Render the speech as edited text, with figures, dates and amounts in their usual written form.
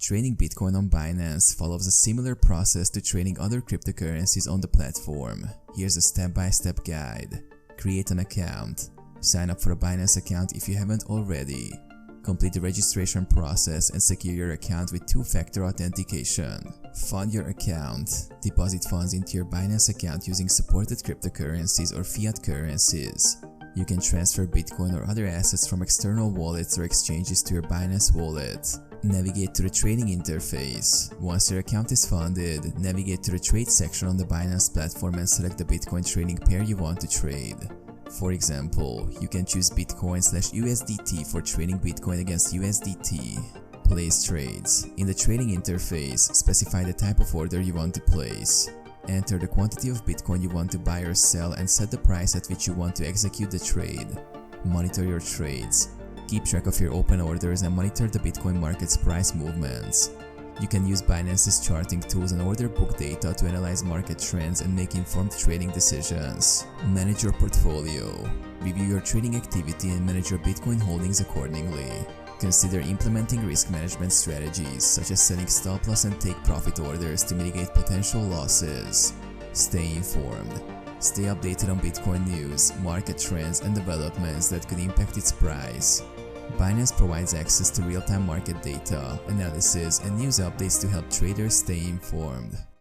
Trading Bitcoin on Binance follows a similar process to trading other cryptocurrencies on the platform. Here's a step-by-step guide. Create an account. Sign up for a Binance account if you haven't already. Complete the registration process and secure your account with two-factor authentication. Fund your account. Deposit funds into your Binance account using supported cryptocurrencies or fiat currencies. You can transfer Bitcoin or other assets from external wallets or exchanges to your Binance wallet. Navigate to the trading interface. Once your account is funded, navigate to the trade section on the Binance platform and select the Bitcoin trading pair you want to trade. For example, you can choose Bitcoin/USDT for trading Bitcoin against USDT. Place trades. In the trading interface, specify the type of order you want to place. Enter the quantity of Bitcoin you want to buy or sell and set the price at which you want to execute the trade. Monitor your trades. Keep track of your open orders and monitor the Bitcoin market's price movements. You can use Binance's charting tools and order book data to analyze market trends and make informed trading decisions. Manage your portfolio. Review your trading activity and manage your Bitcoin holdings accordingly. Consider implementing risk management strategies such as setting stop-loss and take-profit orders to mitigate potential losses. Stay informed. Stay updated on Bitcoin news, market trends, and developments that could impact its price. Binance provides access to real-time market data, analysis, and news updates to help traders stay informed.